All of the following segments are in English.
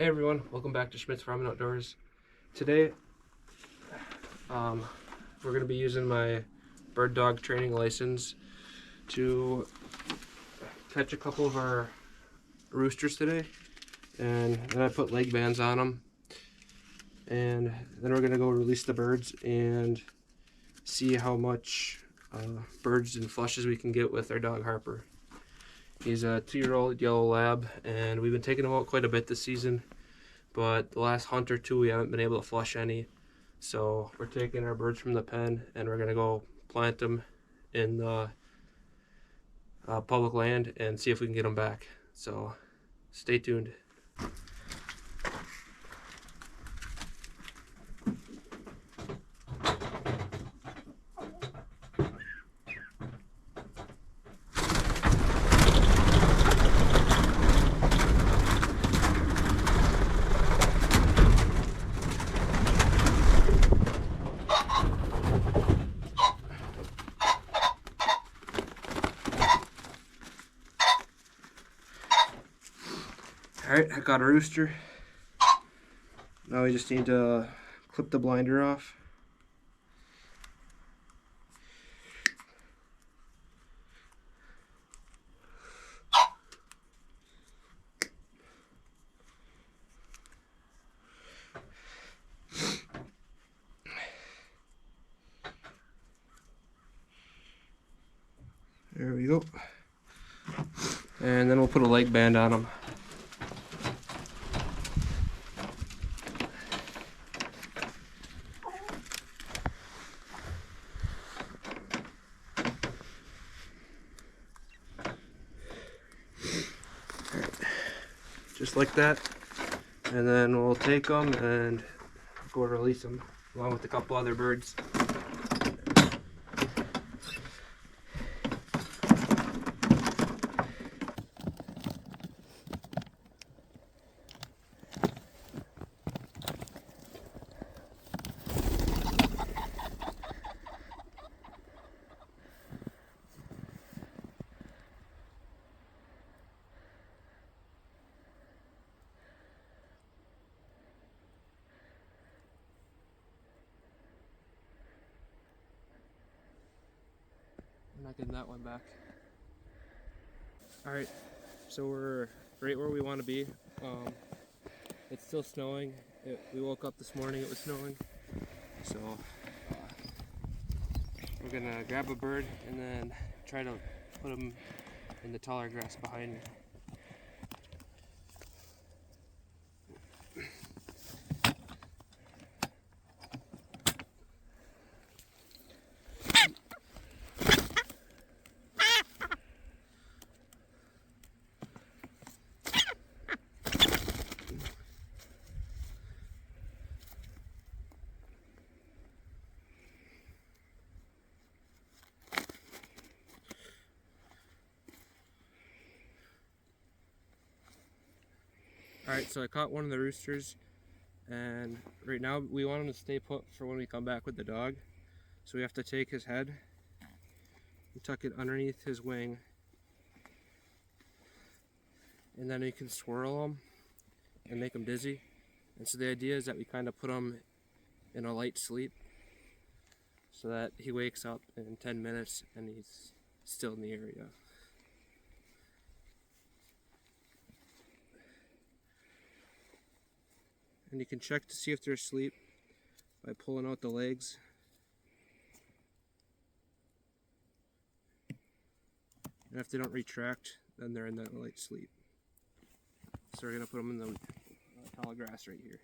Hey everyone, welcome back to Schmidt's Farm and Outdoors. Today, we're going to be using my bird dog training license to catch a couple of our roosters today, and then I put leg bands on them, and then we're going to go release the birds and see how much birds and flushes we can get with our dog Harper. He's a 2-year-old yellow lab, and we've been taking him out quite a bit this season, but the last hunt or two we haven't been able to flush any. So we're taking our birds from the pen and we're gonna go plant them in the public land and see if we can get them back. So stay tuned. Alright, I got a rooster. Now we just need to clip the blinder off. There we go. And then we'll put a leg band on them. Just like that, and then we'll take them and go release them along with a couple other birds. I'm not getting that one back. Alright, so we're right where we want to be. It's still snowing. We woke up this morning, it was snowing. So we're gonna grab a bird and then try to put him in the taller grass behind me. Alright, so I caught one of the roosters, and right now we want him to stay put for when we come back with the dog. So we have to take his head and tuck it underneath his wing, and then we can swirl him and make him dizzy. And so the idea is that we kind of put him in a light sleep so that he wakes up in 10 minutes and he's still in the area. And you can check to see if they're asleep by pulling out the legs. And if they don't retract, then they're in that light sleep. So we're going to put them in the tall grass right here.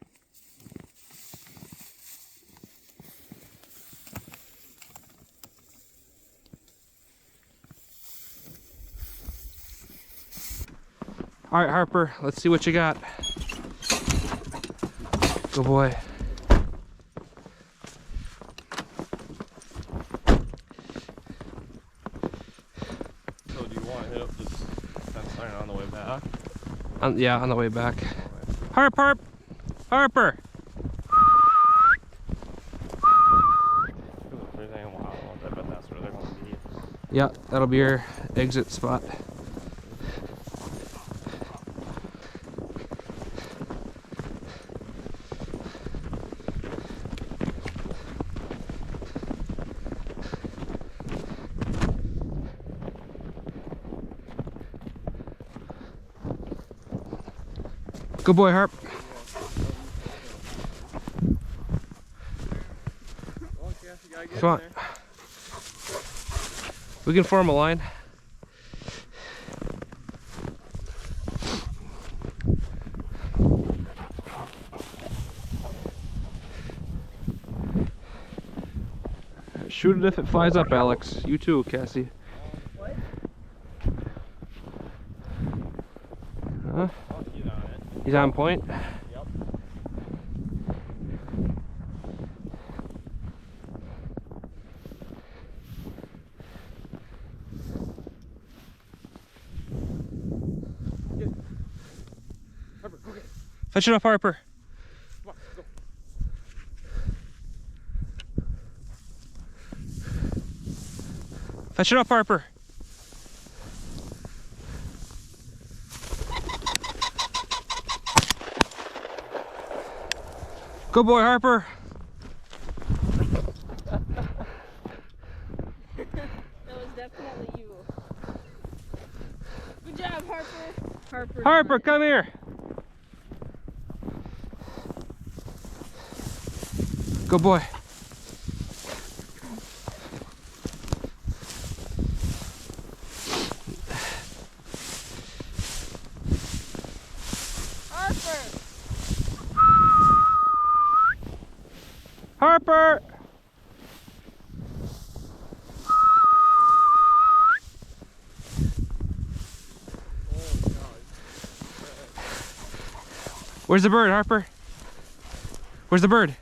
Alright, Harper, let's see what you got. Good boy. So do you want to hit up this fence line on the way back? Yeah, on the way back. Harper! Harper! I bet that's where they're going to be. Yeah, that'll be your exit spot. Good boy, Harp. Come on. We can form a line. Shoot it if it flies up, Alex. You too, Cassie. What? Huh? He's on point? Yep. Harper, go get it. Fetch it up, Harper. Come on, go. Fetch it up, Harper. Good boy, Harper. That was definitely you. Good job, Harper. Harper, come here. Good boy. Harper! Where's the bird, Harper? Where's the bird?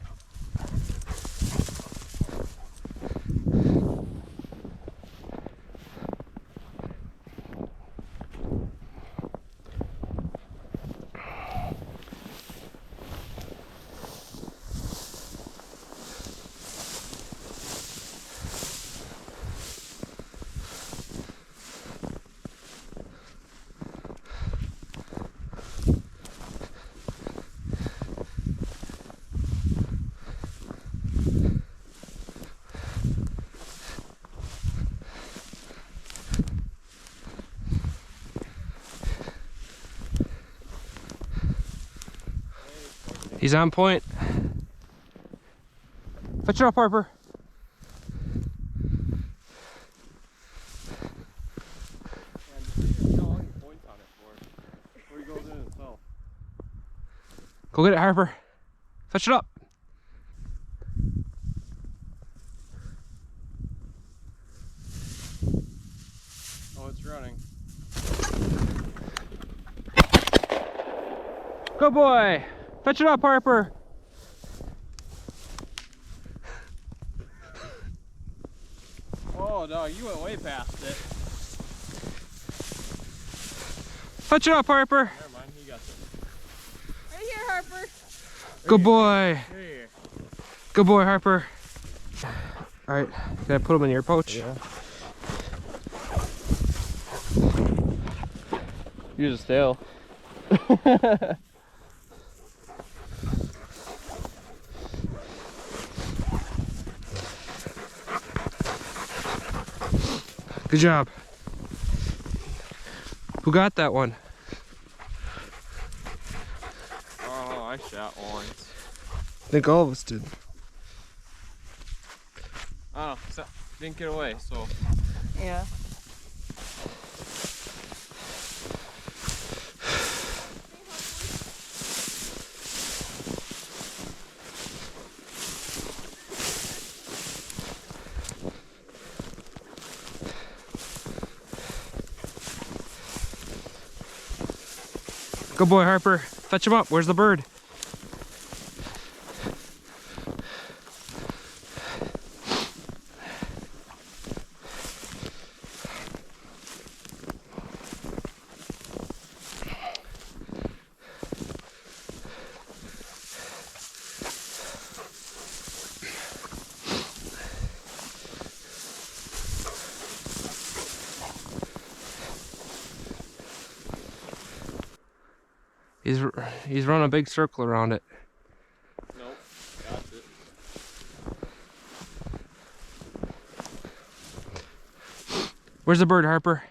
He's on point. Fetch it up, Harper. Go get it, Harper. Fetch it up. Oh, it's running. Good boy. Fetch it up, Harper. Oh, dog, you went way past it. Fetch it up, Harper. Never mind, he got it. Right here, Harper. Good boy. Right here. Good boy, Harper. All right, can I put him in your pouch? Yeah. Use a tail. Good job. Who got that one? Oh, I shot once. I think all of us did. Oh, so didn't get away, so. Yeah. Good boy, Harper. Fetch him up. Where's the bird? He's run a big circle around it. Nope, got it. Where's the bird, Harper?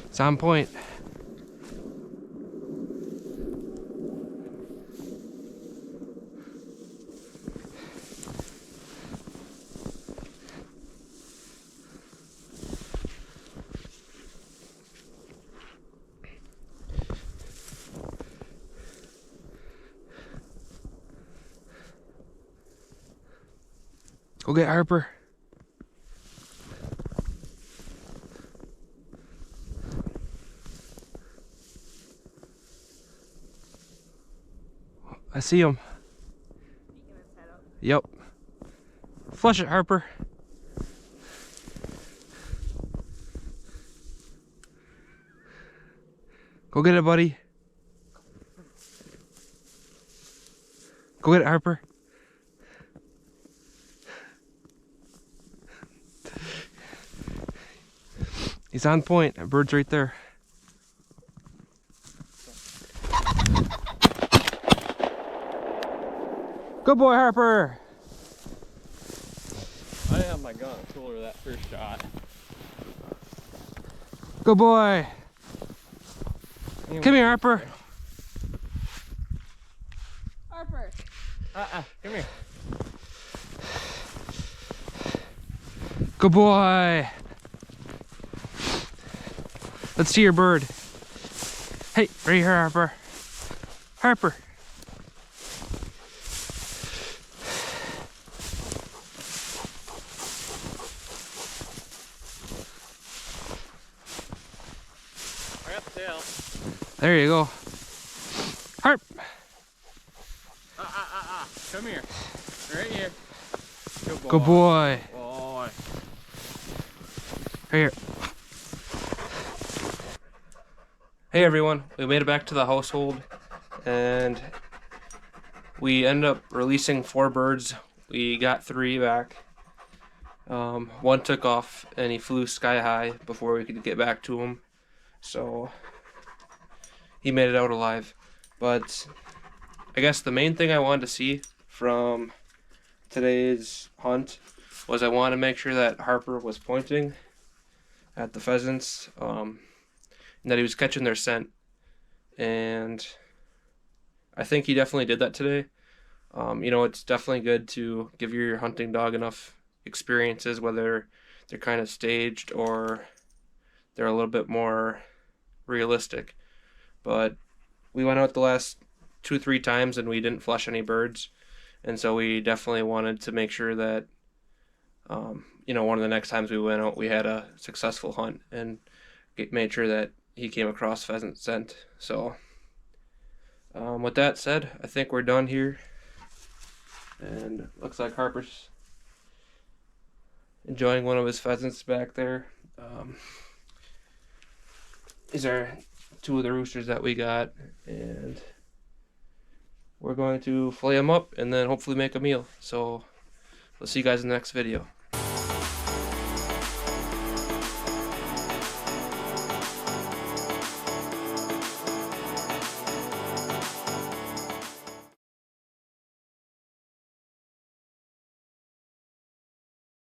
It's on point. Go get Harper. I see him. Yep. Flush it, Harper. Go get it, buddy. Go get it, Harper. He's on point. That bird's right there. Good boy, Harper. I didn't have my gun until her that first shot. Good boy. Come here, Harper. Harper. Come here. Good boy. Let's see your bird. Hey, right here, Harper. Harper. Right up the tail. There you go. Harp. Come here. Right here. Good boy. Good boy. Boy. Right here. Hey everyone, we made it back to the household and we ended up releasing 4 birds. We got 3 back. One took off and he flew sky high before we could get back to him. So he made it out alive. But I guess the main thing I wanted to see from today's hunt was I wanted to make sure that Harper was pointing at the pheasants. And that he was catching their scent, and I think he definitely did that today. You know, it's definitely good to give your hunting dog enough experiences, whether they're kind of staged or they're a little bit more realistic. But we went out the last 2-3 times and we didn't flush any birds, and so we definitely wanted to make sure that you know, one of the next times we went out we had a successful hunt and made sure that he came across pheasant scent. So with that said, I think we're done here, and looks like Harper's enjoying one of his pheasants back there. These are 2 of the roosters that we got, and we're going to fillet them up and then hopefully make a meal. So we'll see you guys in the next video.